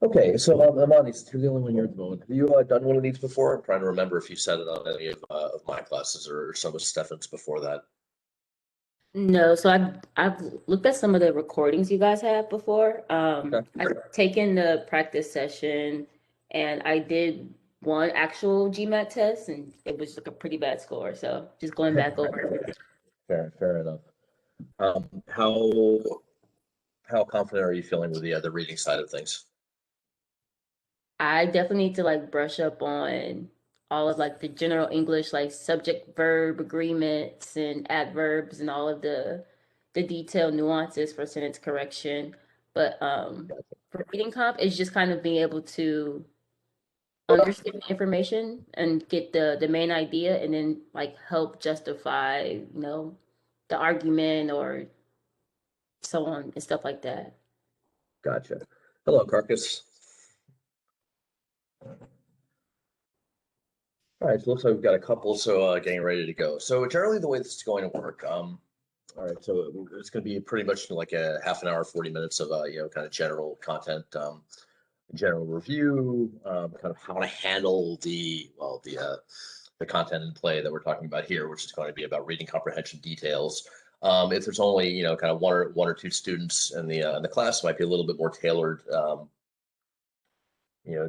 Okay, so Amani, since you're the only one here at the moment, have you done one of these before? I'm trying to remember if you said it on any of my classes or some of Stefan's before that. No, so I've looked at some of the recordings you guys have before. Okay. I've taken the practice session and I did one actual GMAT test and it was like a pretty bad score. So just going back over it. Fair enough. How confident are you feeling with the reading side of things? I definitely need to like brush up on all of like the general English, like subject verb agreements and adverbs and all of the detailed nuances for sentence correction. But for reading comp, it's just kind of being able to understand the information and get the main idea and then like help justify, the argument or so on and stuff like that. Gotcha. Hello, Carcass. All right, so it looks like we've got a couple, so getting ready to go. So generally the way this is going to work, all right, so it's going to be pretty much like a half an hour, 40 minutes of, kind of general content, general review, kind of how to handle the content and play that we're talking about here, which is going to be about reading comprehension details. If there's only, kind of one or two students in the class, it might be a little bit more tailored,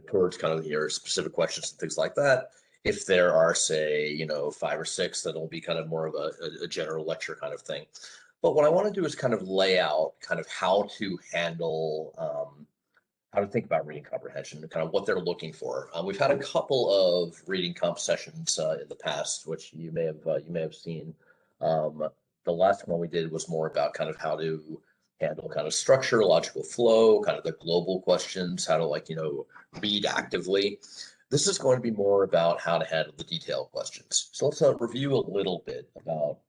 towards kind of your specific questions and things like that. If there are, say, five or six, that'll be kind of more of a general lecture kind of thing. But what I want to do is kind of lay out kind of how to handle, how to think about reading comprehension, kind of what they're looking for. We've had a couple of reading comp sessions in the past, which you may have seen. The last one we did was more about kind of how to handle kind of structure, logical flow, kind of the global questions, how to read actively. This is going to be more about how to handle the detailed questions. So let's review a little bit about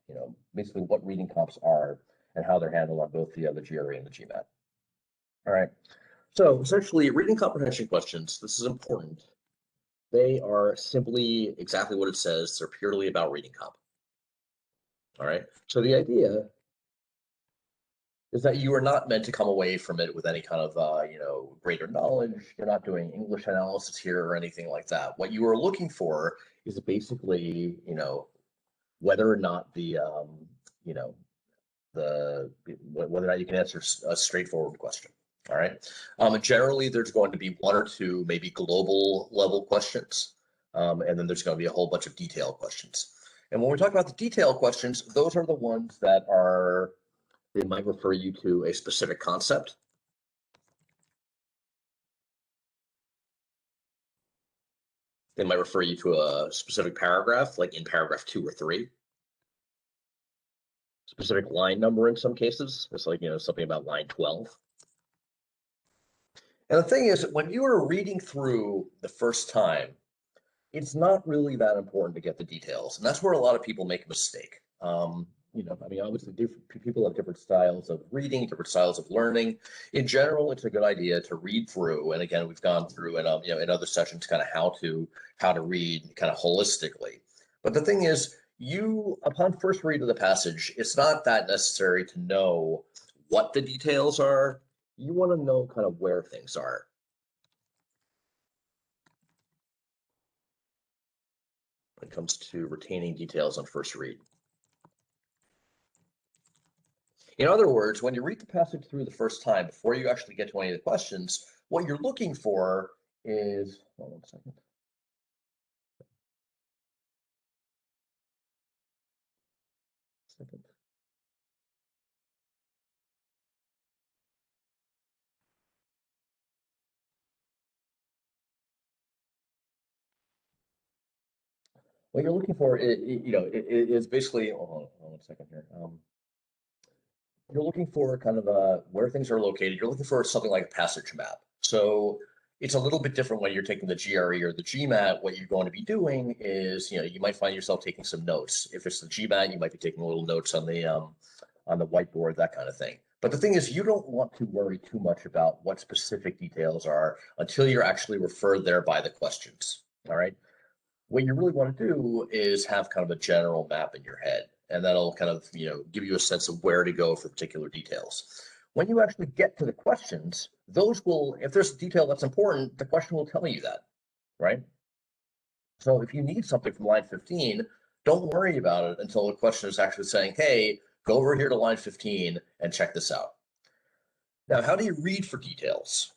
basically what reading comps are and how they're handled on both the GRE and the GMAT. All right. So essentially, reading comprehension questions, this is important. They are simply exactly what it says. They're purely about reading comp. All right. So the idea is that you are not meant to come away from it with any kind of, greater knowledge. You're not doing English analysis here or anything like that. What you are looking for is basically, whether or not whether or not you can answer a straightforward question. All right. Generally, there's going to be one or two maybe global level questions, and then there's going to be a whole bunch of detailed questions. And when we talk about the detailed questions, those are the ones that they might refer you to a specific concept. They might refer you to a specific paragraph, like in paragraph 2 or 3. Specific line number in some cases. It's like, something about line 12. And the thing is, when you are reading through the first time, it's not really that important to get the details. And that's where a lot of people make a mistake. Obviously different people have different styles of reading, different styles of learning. In general, it's a good idea to read through. And again, we've gone through in in other sessions kind of how to read kind of holistically. But the thing is, upon first read of the passage, it's not that necessary to know what the details are. You want to know kind of where things are. When it comes to retaining details on first read. In other words, when you read the passage through the first time, before you actually get to any of the questions, what you're looking for is, hold on a second. What you're looking for, is basically, hold on a second here. You're looking for kind of where things are located. You're looking for something like a passage map. So it's a little bit different when you're taking the GRE or the GMAT. What you're going to be doing is, you might find yourself taking some notes. If it's the GMAT, you might be taking little notes on the whiteboard, that kind of thing. But the thing is, you don't want to worry too much about what specific details are until you're actually referred there by the questions. All right. What you really want to do is have kind of a general map in your head, and that'll kind of, give you a sense of where to go for particular details. When you actually get to the questions, those will, if there's detail that's important, the question will tell you that, right? So if you need something from line 15, don't worry about it until the question is actually saying, hey, go over here to line 15 and check this out. Now, how do you read for details?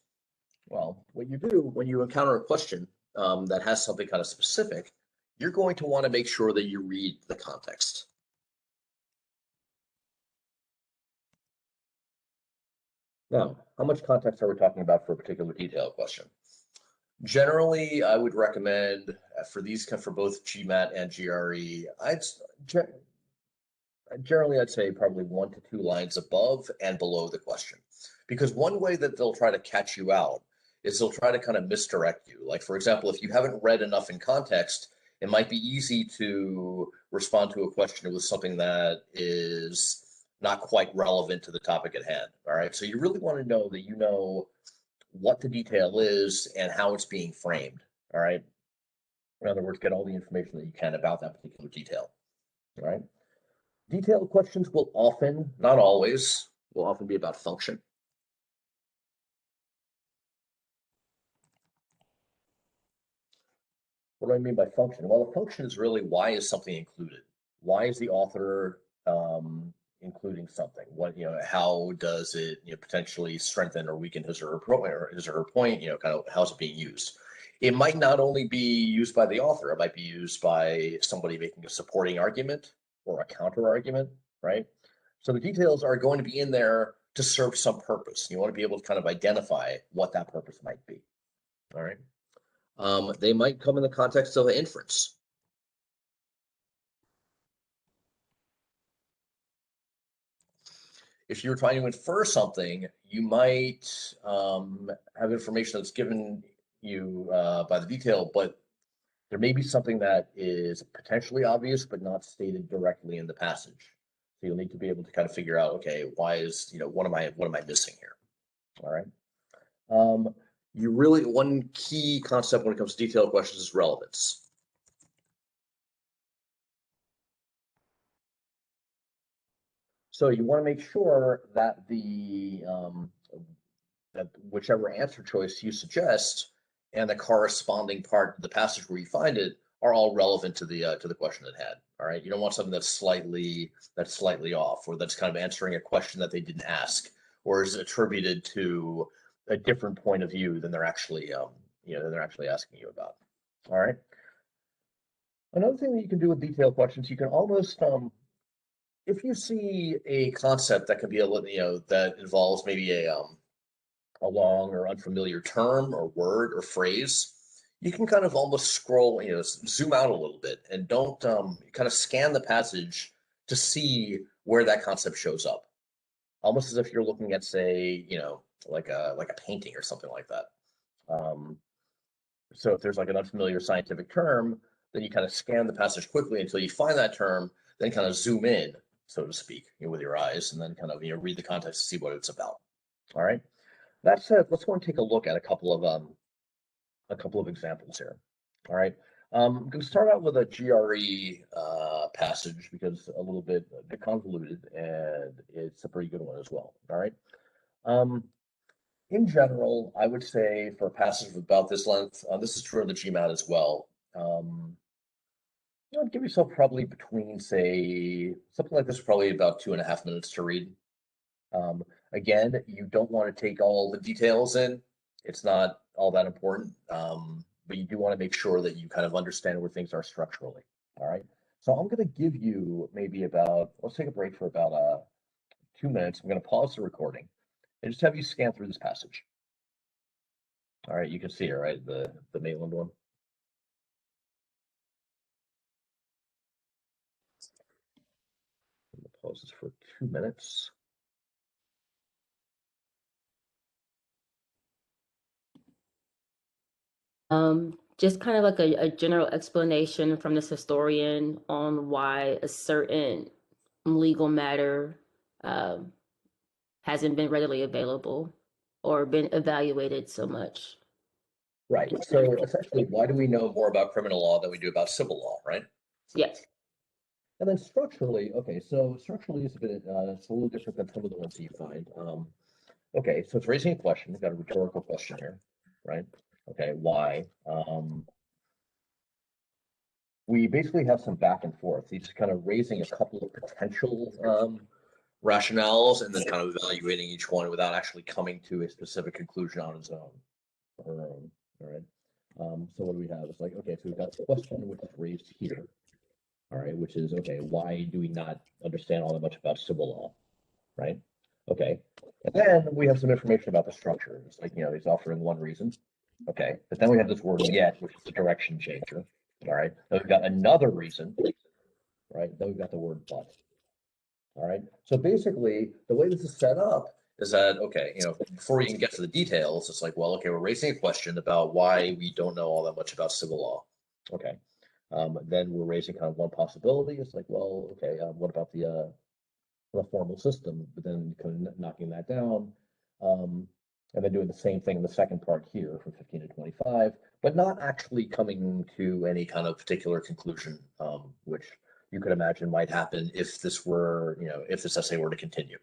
Well, what you do when you encounter a question that has something kind of specific, you're going to want to make sure that you read the context. Now, how much context are we talking about for a particular detail question? Generally, I would recommend for these for both GMAT and GRE, generally I'd say probably 1 to 2 lines above and below the question. Because one way that they'll try to catch you out is they'll try to kind of misdirect you. Like, for example, if you haven't read enough in context, it might be easy to respond to a question with something that is not quite relevant to the topic at hand. All right. So you really want to know that you know what the detail is and how it's being framed. All right. In other words, get all the information that you can about that particular detail. All right. Detailed questions will often, not always, will often be about function. What do I mean by function? Well, a function is really why is something included? Why is the author including something? What, how does it potentially strengthen or weaken his or her point? Kind of how's it being used? It might not only be used by the author, it might be used by somebody making a supporting argument or a counter argument, right? So the details are going to be in there to serve some purpose. You want to be able to kind of identify what that purpose might be. All right. They might come in the context of an inference. If you're trying to infer something, you might have information that's given you by the detail, but there may be something that is potentially obvious but not stated directly in the passage. So you'll need to be able to kind of figure out, okay, why is, what am I missing here? All right. One key concept when it comes to detailed questions is relevance. So you want to make sure that that whichever answer choice you suggest and the corresponding part of the passage where you find it are all relevant to the question at hand. All right, you don't want something that's slightly off, or that's kind of answering a question that they didn't ask, or is attributed to a different point of view than they're actually asking you about. All right. Another thing that you can do with detailed questions, you can almost if you see a concept that could be that involves maybe a long or unfamiliar term or word or phrase, you can kind of almost scroll, zoom out a little bit and don't kind of scan the passage to see where that concept shows up, almost as if you're looking at, say, like a painting or something like that. So if there's like an unfamiliar scientific term, then you kind of scan the passage quickly until you find that term, then kind of zoom in, so to speak, with your eyes, and then kind of read the context to see what it's about. All right. That said, let's go and take a look at a couple of examples here. All right. I'm going to start out with a GRE passage because a bit convoluted, and it's a pretty good one as well. All right. In general, I would say for a passage of about this length, this is true of the GMAT as well. Give yourself probably between, say, something like this, probably about 2.5 minutes to read. Again, you don't want to take all the details in. It's not all that important, but you do want to make sure that you kind of understand where things are structurally. All right. So I'm going to give you maybe let's take a break for about 2 minutes. I'm going to pause the recording and just have you scan through this passage. All right. You can see it, right? The Maitland one. I'm going to pause this for 2 minutes. Just kind of like a general explanation from this historian on why a certain legal matter hasn't been readily available or been evaluated so much. Right. So essentially, why do we know more about criminal law than we do about civil law, right? Yes. And then structurally, okay, so structurally it's a little different than some of the ones that you find. okay, so it's raising a question. We've got a rhetorical question here, right? Okay, why? We basically have some back and forth. He's kind of raising a couple of potential rationales and then kind of evaluating each one without actually coming to a specific conclusion on his own. All right. So what do we have? It's like, okay, so we've got the question which is raised here. All right, which is, okay, why do we not understand all that much about civil law? Right? Okay. And then we have some information about the structure. It's like, he's offering one reason. Okay. But then we have this word yet, which is the direction changer. All right. Then we've got another reason, right? Then we've got the word but. All right. So basically, the way this is set up is that, okay, before we even get to the details, it's like, well, okay, we're raising a question about why we don't know all that much about civil law. Okay. Then we're raising kind of one possibility. It's like, well, okay, what about the formal system? But then kind of knocking that down. And then doing the same thing in the second part here from 15 to 25, but not actually coming to any kind of particular conclusion, which you could imagine might happen if this were, if this essay were to continue.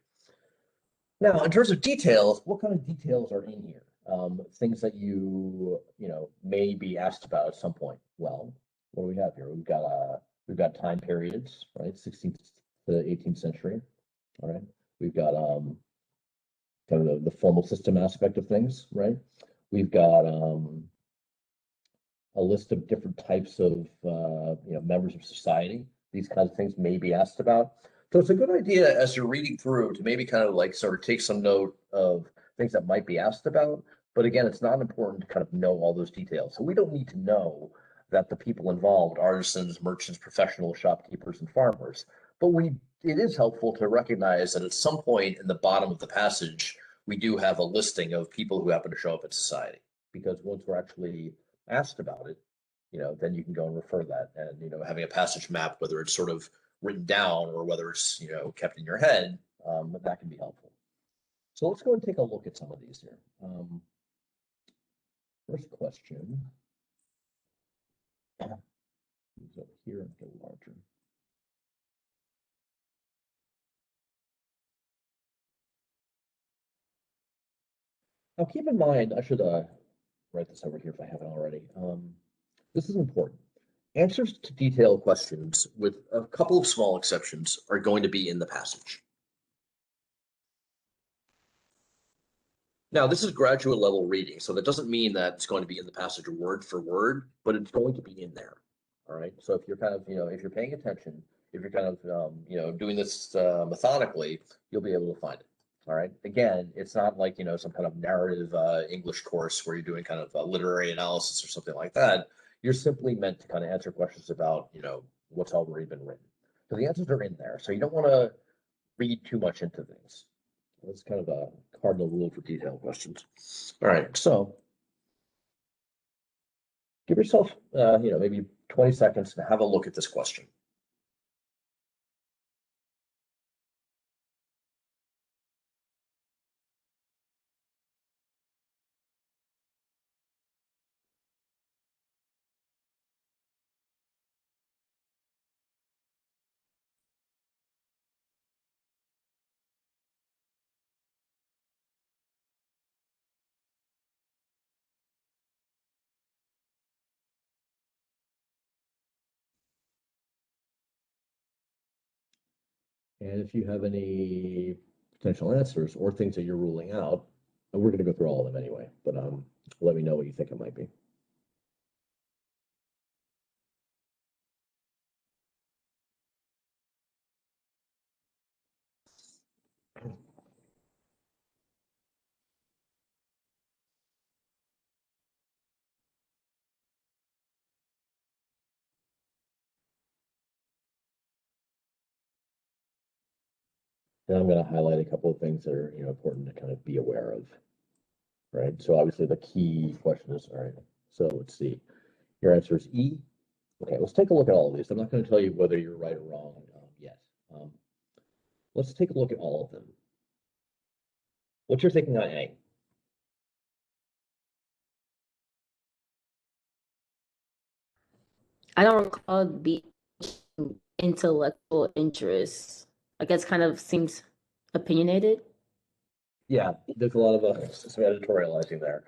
Now, in terms of details, what kind of details are in here? Things that may be asked about at some point. Well, what do we have here? We've got time periods, right? 16th to 18th century. All right. We've got kind of the formal system aspect of things, right? We've got a list of different types of members of society. These kinds of things may be asked about. So it's a good idea as you're reading through to maybe kind of like sort of take some note of things that might be asked about. But again, it's not important to kind of know all those details. So we don't need to know that the people involved, artisans, merchants, professionals, shopkeepers, and farmers. But it is helpful to recognize that at some point in the bottom of the passage, we do have a listing of people who happen to show up in society. Because once we're actually asked about it, then you can go and refer that. And, having a passage map, whether it's sort of written down or whether it's, kept in your head, that can be helpful. So let's go and take a look at some of these here. First question. Moves over here and get larger. Now keep in mind, I should write this over here if I haven't already. This is important. Answers to detailed questions, with a couple of small exceptions, are going to be in the passage. Now, this is graduate level reading, so that doesn't mean that it's going to be in the passage word for word, but it's going to be in there. All right. So if you're kind of, if you're paying attention, if you're kind of, doing this methodically, you'll be able to find it. All right. Again, it's not like, some kind of narrative English course where you're doing kind of literary analysis or something like that. You're simply meant to kind of answer questions about, what's already been written. So the answers are in there. So you don't want to read too much into things. That's kind of a cardinal rule for detailed questions. All right, so give yourself, maybe 20 seconds to have a look at this question. And if you have any potential answers or things that you're ruling out, and we're going to go through all of them anyway, but let me know what you think it might be. And I'm going to highlight a couple of things that are important to kind of be aware of, right? So obviously the key question is, all right, so let's see. Your answer is E. Okay, let's take a look at all of these. I'm not going to tell you whether you're right or wrong yet. Let's take a look at all of them. What's your thinking on A? I don't recall being intellectual interests. I guess kind of seems opinionated. Yeah, there's a lot of some editorializing there.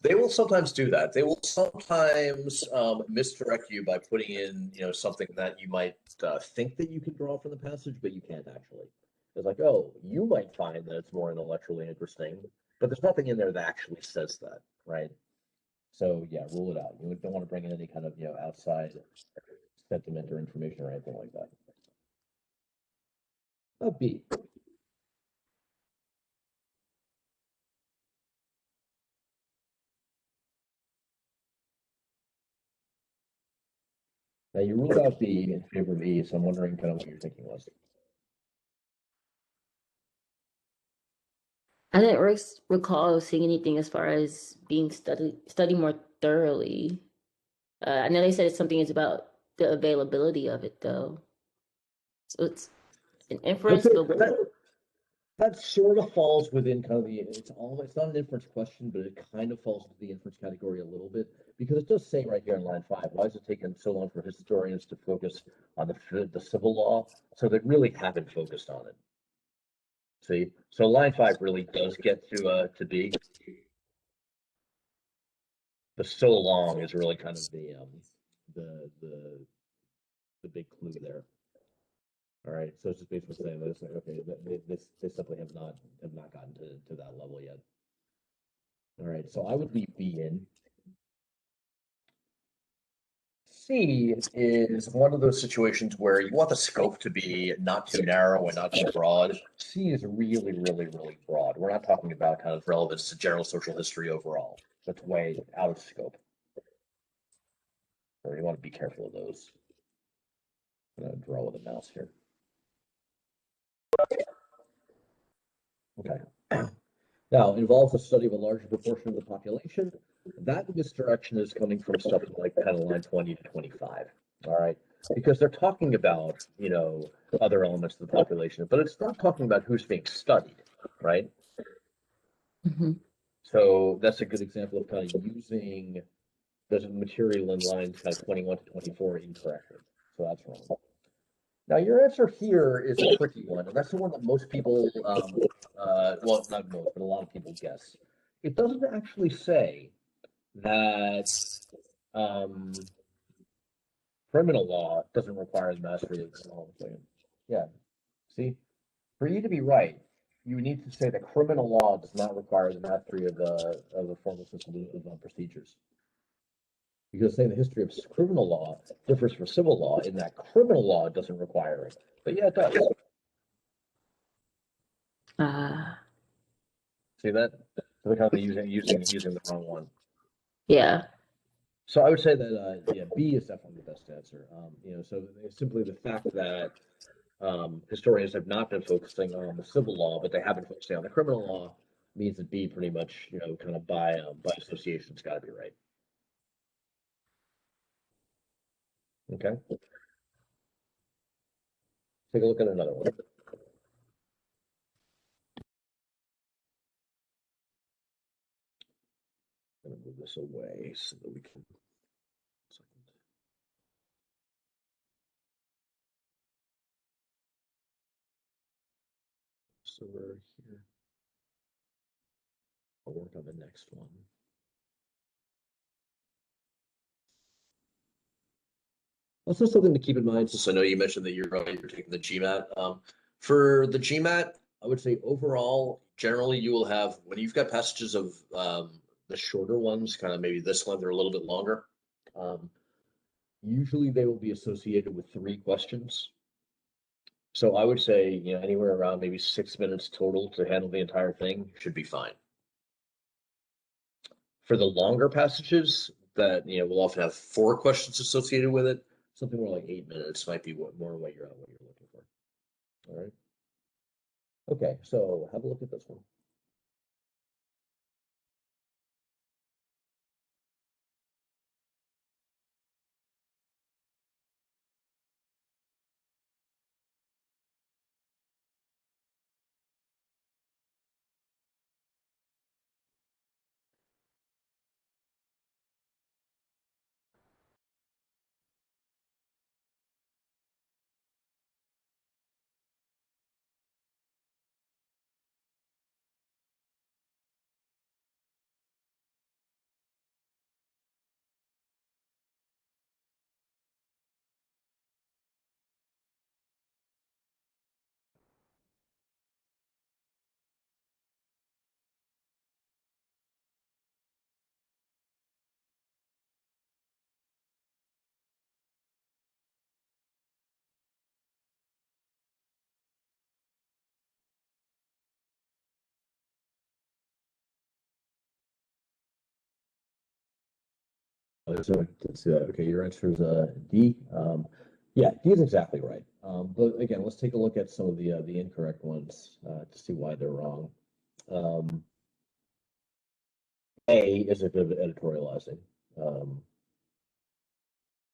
They will sometimes do that. They will sometimes misdirect you by putting in, something that you might think that you can draw from the passage, but you can't actually. It's like, oh, you might find that it's more intellectually interesting, but there's nothing in there that actually says that, right? So yeah, rule it out. You don't want to bring in any kind of, outside sentiment or information or anything like that. B. Now you ruled out B in favor of E, so I'm wondering kind of what your thinking was. I didn't recall seeing anything as far as being study more thoroughly. I know they said something is about the availability of it though. So it's an That's inference, it. but That sort of falls within kind of it's not an inference question, but it kind of falls into the inference category a little bit because it does say right here in line 5, why is it taking so long for historians to focus on the civil law? So they really haven't focused on it. See, so line 5 really does get to B. The so long is really kind of the the the big clue there. All right, so it's just basically saying this, like, okay, they simply have not gotten to that level yet. All right, so I would leave B in. C is one of those situations where you want the scope to be not too narrow and not too broad. C is really, really, really broad. We're not talking about kind of relevance to general social history overall. That's way out of scope. So you want to be careful of those. I'm going to draw with a mouse here. Okay. Now, involves a study of a larger proportion of the population. That misdirection is coming from stuff like kind of line 20 to 25. All right. Because they're talking about, other elements of the population, but it's not talking about who's being studied, right? mhm. So that's a good example of kind of using the material in lines kind of 21 to 24 incorrectly. So that's wrong. Now, your answer here is a tricky one, and that's the one that most people, well, not most, but a lot of people guess. It doesn't actually say that criminal law doesn't require the mastery of the law. Yeah, see, for you to be right, you need to say that criminal law does not require the mastery of a formal system of procedures. Because saying the history of criminal law differs from civil law in that criminal law doesn't require it, but yeah, it does. Ah, See that? So they're kind of using the wrong one. yeah. So I would say that yeah, B is definitely the best answer. So simply the fact that historians have not been focusing on the civil law, but they have been focusing on the criminal law, means that B pretty much, kind of by association, has got to be right. Okay. Take a look at another one. I'm gonna move this away so that we can. So we're here. I'll work on the next one. Also, something to keep in mind, since I know you mentioned that you're taking the GMAT. For the GMAT, I would say overall, generally you will have when you've got passages of the shorter ones, kind of maybe this one, they're a little bit longer. Um, Usually they will be associated with 3 questions. So I would say, anywhere around maybe 6 minutes total to handle the entire thing should be fine. For the longer passages that, will often have 4 questions associated with it, something more like 8 minutes might be more what you're looking for. All right. Okay, so have a look at this one. So let's see that. Okay, your answer is D. Yeah, D is exactly right. But again, let's take a look at some of the incorrect ones to see why they're wrong. A is a bit of editorializing.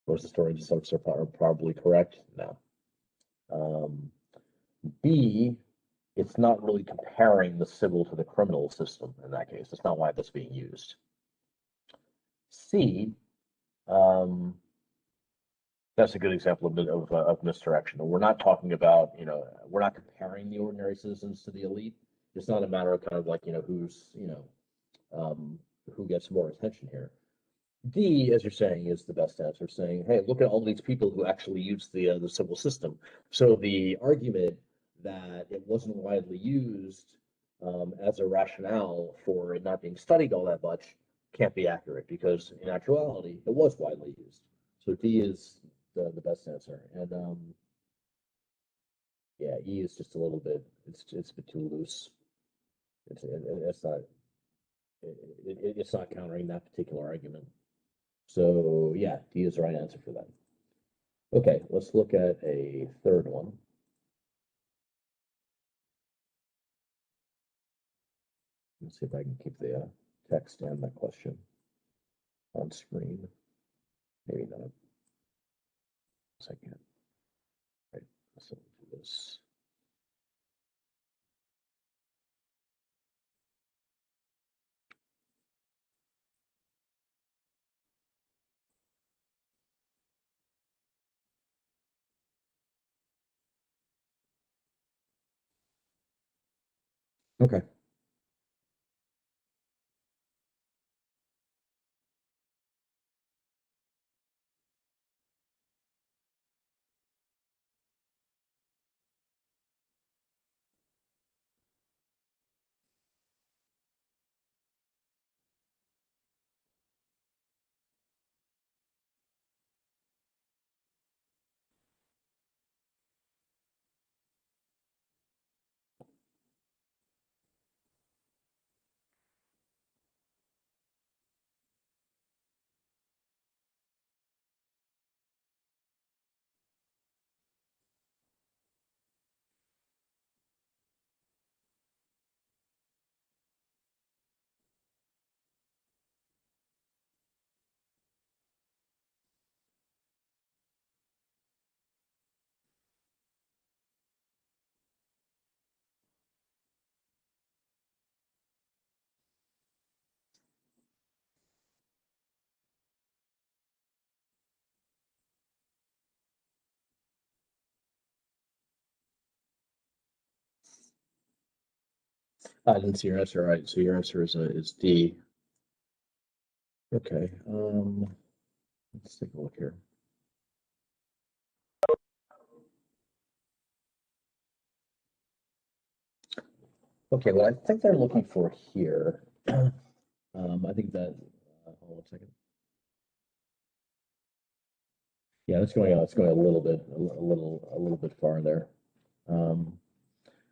Was the story just are probably correct? No. B, it's not really comparing the civil to the criminal system in that case. That's not why that's being used. C, that's a good example of misdirection. We're not talking about, we're not comparing the ordinary citizens to the elite. It's not a matter of kind of like, who's, who gets more attention here. D, as you're saying, is the best answer, saying, hey, look at all these people who actually use the civil system. So the argument that it wasn't widely used as a rationale for it not being studied all that much can't be accurate, because in actuality, it was widely used. So D is the best answer. And yeah, E is just a little bit, it's a bit too loose. It's not, it's not countering that particular argument. So yeah, D is the right answer for that. Okay, let's look at a third one. Let's see if I can keep the text and my question on screen. Maybe not. Yes, I can. Right, so do this. Okay. I didn't see your answer. Right. So your answer is D. Okay. Let's take a look here. Okay, what I think they're looking for here, I think that, hold on a second. Yeah, it's going a little bit, a little bit far there.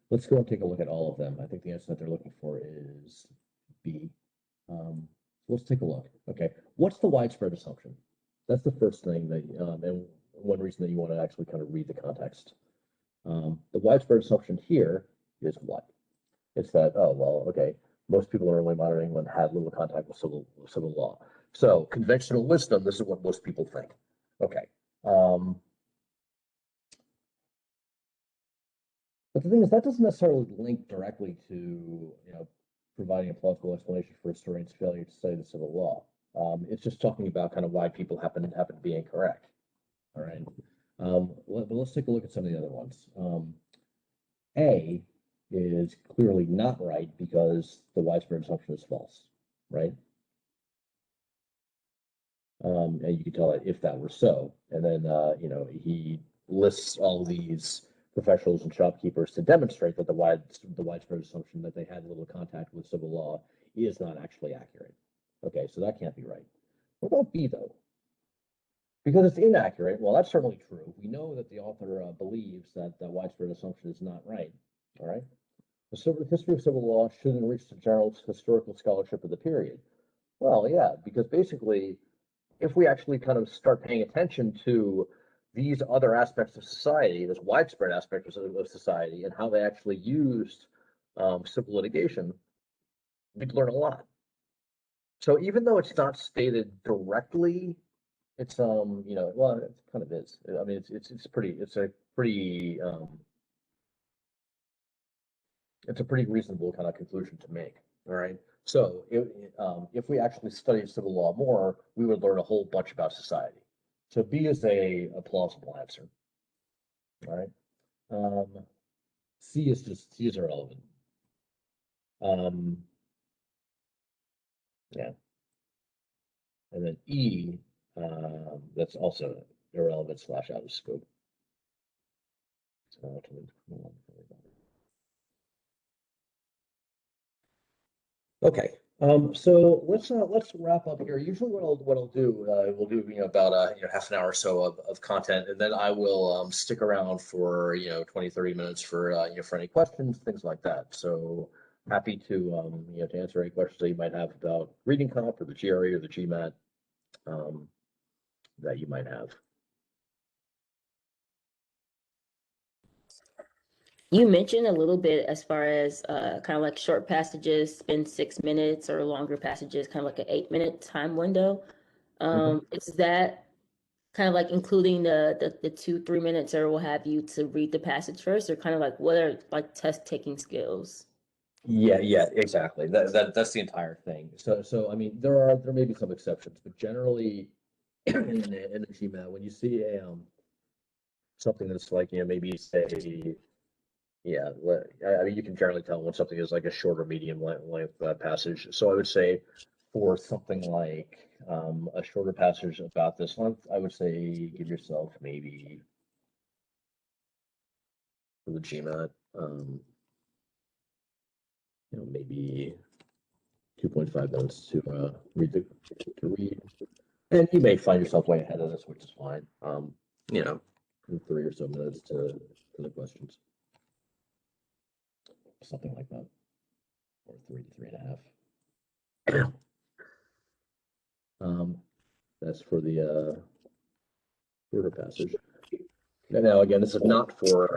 Let's go and take a look at all of them. I think the answer that they're looking for is B. Let's take a look. Okay, what's the widespread assumption? That's the first thing that, and one reason that you want to actually kind of read the context. The widespread assumption here is what? It's that, oh, well, okay, most people in early modern England had little contact with civil law. So conventional wisdom, this is what most people think. Okay. But the thing is, that doesn't necessarily link directly to, providing a plausible explanation for historians' failure to study the civil law. It's just talking about kind of why people happen to be incorrect. All right. But let's take a look at some of the other ones. A is clearly not right because the widespread assumption is false, right? And you can tell that if that were so. And then, he lists all these professionals and shopkeepers to demonstrate that the widespread assumption that they had little contact with civil law is not actually accurate. Okay, so that can't be right. What about B, though? Because it's inaccurate. Well, that's certainly true. We know that the author believes that the widespread assumption is not right. All right. The history of civil law should enrich the general historical scholarship of the period. Well, yeah, because basically if we actually kind of start paying attention to these other aspects of society, this widespread aspects of society, and how they actually used civil litigation, we'd learn a lot. So even though it's not stated directly, it's well, it kind of is. I mean, it's a pretty it's a pretty reasonable kind of conclusion to make. All right. So if we actually studied civil law more, we would learn a whole bunch about society. So B is a plausible answer. All right. C is irrelevant. Yeah. And then E, that's also irrelevant / out of scope. So, okay. So let's wrap up here. Usually what I'll do, we'll do about half an hour or so of content, and then I will stick around for 20, 30 minutes for for any questions, things like that. So happy to to answer any questions that you might have about reading comp or the GRE or the GMAT that you might have. You mentioned a little bit as far as kind of like short passages spend 6 minutes, or longer passages kind of like an 8-minute time window. Is that kind of like including the 2-3 minutes or what have you to read the passage first, or kind of like what are like test taking skills? Yeah, exactly. That's the entire thing. So I mean, there may be some exceptions, but generally in the GMAT, when you see a something that's like maybe say I mean, you can generally tell when something is like a short or medium length passage. So I would say for something like a shorter passage about this length, I would say give yourself maybe for the GMAT, maybe 2.5 minutes to read and you may find yourself way ahead of this, which is fine. 3 or so minutes for the questions, something like that, or 3 to 3.5. That's for the shorter passage. Now, again, this is for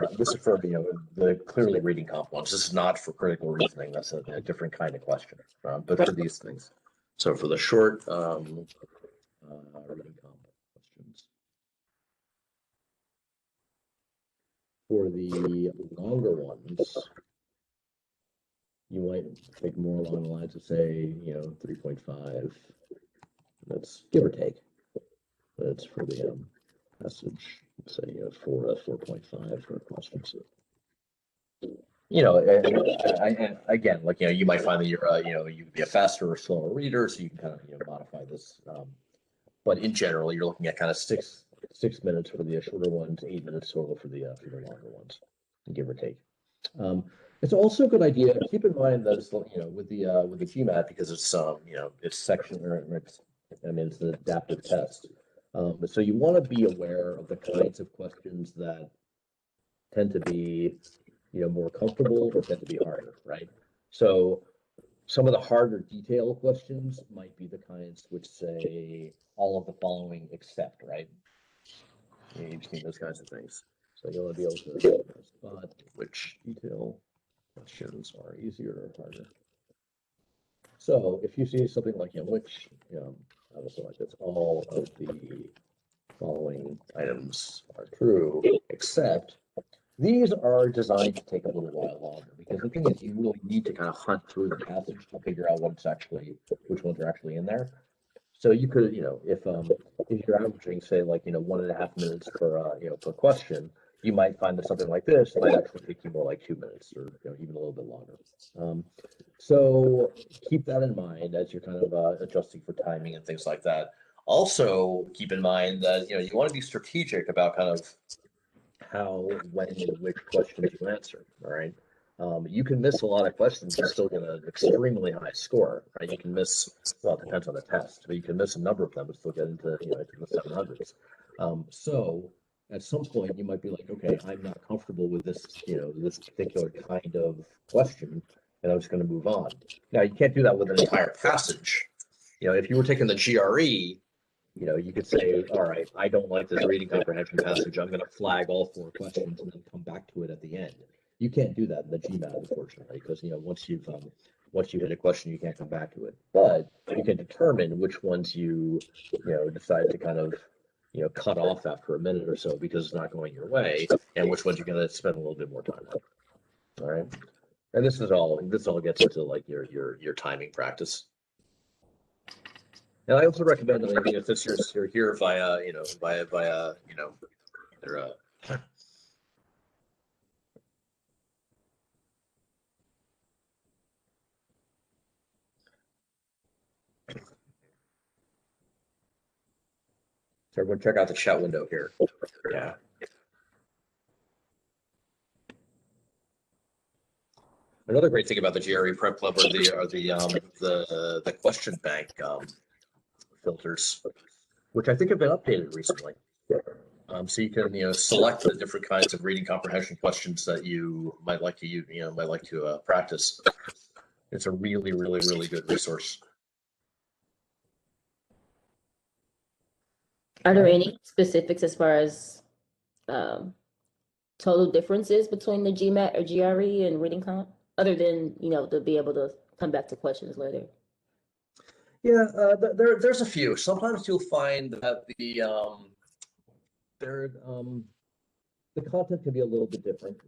the clearly reading comp ones. This is not for critical reasoning. That's a different kind of question. But for these things, so for the short reading comp questions, for the longer ones, you might think more along the lines of say 3.5. That's give or take. That's for the passage. Say 4 to 4.5 for questions. Again, like you might find that you're you can be a faster or slower reader, so you can kind of modify this. But in general, you're looking at kind of six minutes for the shorter ones, 8 minutes total for the longer ones, give or take. It's also a good idea. Keep in mind that it's with the GMAT, because it's it's section, or it's an adaptive test. So you want to be aware of the kinds of questions that tend to be more comfortable or tend to be harder, right? So some of the harder detail questions might be the kinds which say all of the following except, right? You've seen those kinds of things. So you'll be able to spot which detail questions are easier or harder. So if you see something like which, obviously like this, all of the following items are true, except these are designed to take a little while longer, because the thing is, you really need to kind of hunt through the passage to figure out which ones are actually in there. So you could, if you're averaging, say, like 1.5 minutes per question, you might find that something like this might actually take you more like 2 minutes, or even a little bit longer. So keep that in mind as you're kind of adjusting for timing and things like that. Also, keep in mind that you want to be strategic about kind of how, when, and which questions you answer. All right. You can miss a lot of questions and still get an extremely high score, right? You can miss, well, it depends on the test, but you can miss a number of them and still get into, into the 700s. So at some point you might be like, okay, I'm not comfortable with this, this particular kind of question, and I'm just going to move on. Now, you can't do that with an entire passage. If you were taking the GRE, you could say, all right, I don't like this reading comprehension passage. I'm going to flag all 4 questions and then come back to it at the end. You can't do that in the GMAT, unfortunately, because once you hit a question, you can't come back to it. But you can determine which ones you decide to kind of cut off after a minute or so because it's not going your way, and which ones you're going to spend a little bit more time on. All right, and this all gets into like your timing practice. And I also recommend that maybe if you're here via their so everyone check out the chat window here. Yeah. Another great thing about the GRE Prep Club are the question bank filters, which I think have been updated recently. So you can select the different kinds of reading comprehension questions that you might like to practice. It's a really, really, really good resource. Are there any specifics as far as total differences between the GMAT or GRE and reading comp, other than to be able to come back to questions later? Yeah, there's a few. Sometimes you'll find that the content can be a little bit different.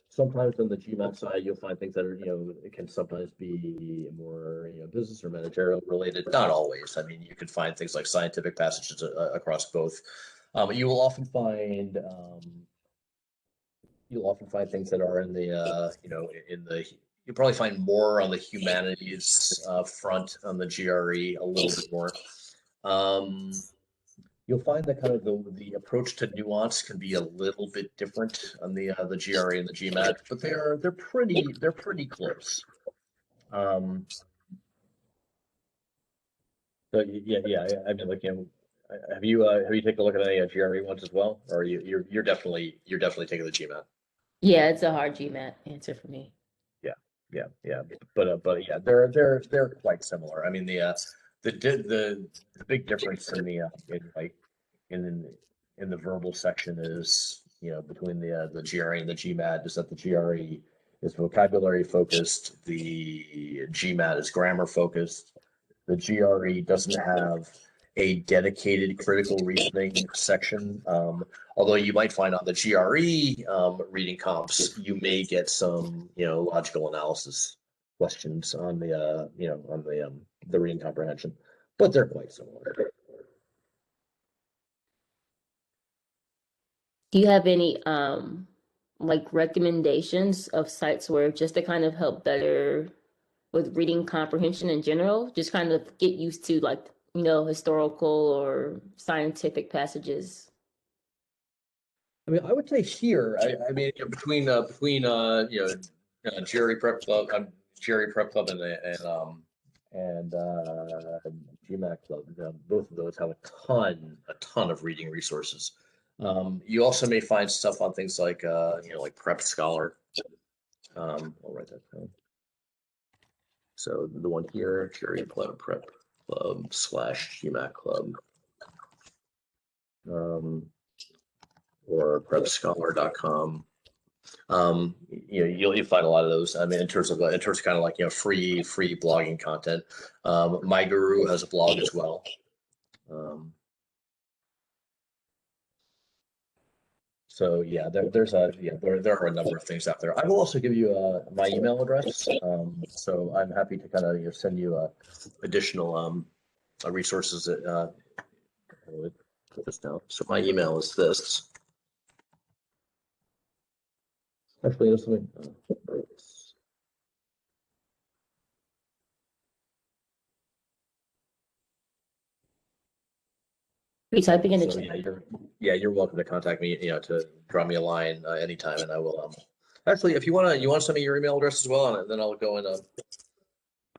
Sometimes on the GMAT side, you'll find things that are, it can sometimes be more, business or managerial related. Not always. I mean, you can find things like scientific passages across both. You will often find things that are in the, you'll probably find more on the humanities front on the GRE, a little bit more. You'll find that kind of the approach to nuance can be a little bit different on the GRE and the GMAT, but they're pretty close. So yeah. I mean, like, have you taken a look at any GRE ones as well, or you're definitely taking the GMAT? Yeah, it's a hard GMAT answer for me. Yeah. But yeah, they're quite similar. I mean, the big difference in the in the verbal section is between the GRE and the GMAT is that the GRE is vocabulary focused, the GMAT is grammar focused. The GRE doesn't have a dedicated critical reasoning section. Although you might find on the GRE reading comps, you may get some logical analysis questions on the reading comprehension, but they're quite similar. Do you have any like recommendations of sites where just to kind of help better with reading comprehension in general, just kind of get used to like historical or scientific passages? I mean, I would say here. I mean, between GRE Prep Club, GRE Prep Club, and GMAT Club. Both of those have a ton of reading resources. You also may find stuff on things like like Prep Scholar. I'll write that down. So the one here, GRE Club Prep Club / GMAT Club. Or prepscholar.com. You'll find a lot of those. I mean, in terms of kind of like free blogging content. My Guru has a blog as well. So yeah, there are a number of things out there. I will also give you my email address. So I'm happy to kind of send you additional resources that put this down. So my email is this. Actually, this one. Are you typing in the So chat? you're welcome to contact me. To drop me a line anytime, and I will. Actually, if you want to send me your email address as well, and then I'll go in.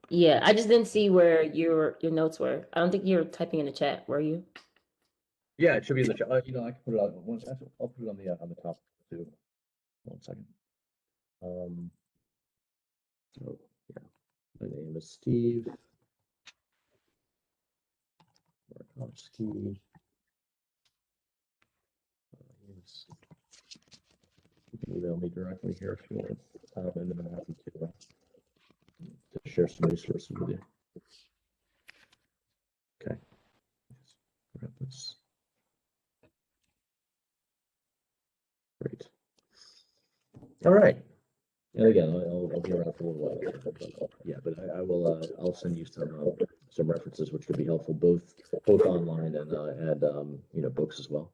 Yeah, I just didn't see where your notes were. I don't think you were typing in the chat, were you? Yeah, it should be in the chat. I can put it on one. I'll put it on the top too. 1 second. So yeah, my name is Steve. Markovsky. Yes. You can email me directly here if you want, and then I'm happy to share some resources with you. Okay. Grab this. Great. All right. And again, I'll be around for a little while. Yeah, but I will. I'll send you some references which could be helpful, both online and books as well.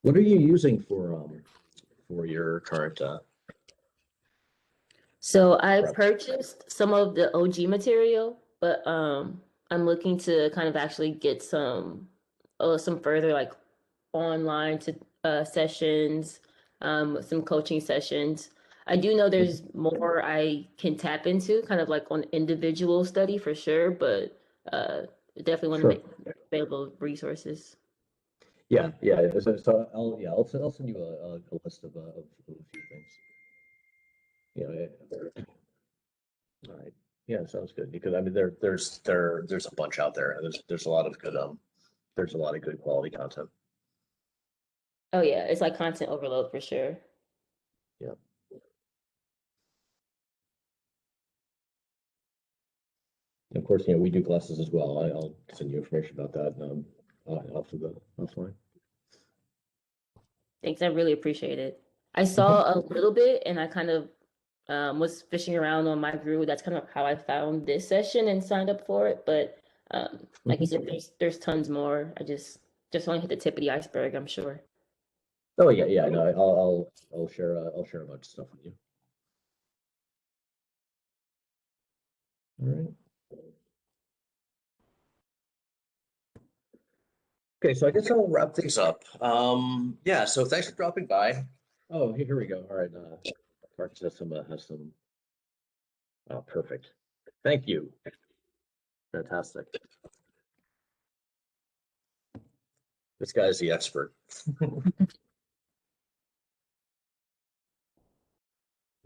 What are you using for your current? So I Preps? purchased some of the OG material, but I'm looking to kind of actually get some further like online to sessions, some coaching sessions. I do know there's more I can tap into, kind of like on individual study for sure, but definitely want to Sure. make available resources. Yeah. So I'll send you a list of a few things. All right. Yeah, sounds good, because I mean there's a bunch out there. There's a lot of good quality content. Oh yeah, it's like content overload for sure. Yeah. Of course, we do classes as well. I'll send you information about that offline. Thanks, I really appreciate it. I saw a little bit and I kind of was fishing around on my group. That's kind of how I found this session and signed up for it. But like you said, there's tons more. I just want to hit the tip of the iceberg, I'm sure. Oh yeah. No, I'll share a bunch of stuff with you. All right. Okay, so I guess I'll wrap things up. Yeah. So thanks for dropping by. Oh, here we go. All right. Marcus has some. Oh, perfect. Thank you. Fantastic. This guy's the expert.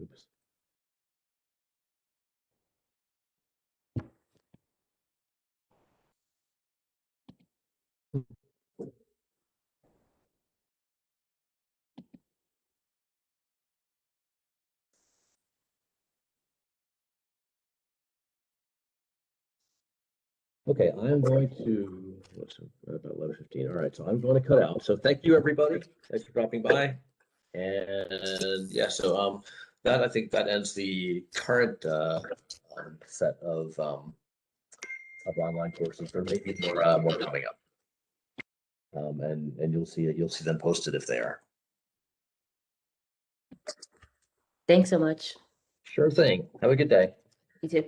Oops. Okay, I'm going to, what's about 11:15. All right, so I'm going to cut out. So thank you, everybody. Thanks for dropping by. And yeah, so I think that ends the current set of online courses. There may be more coming up. And you'll see them posted if they are. Thanks so much. Sure thing. Have a good day. You too.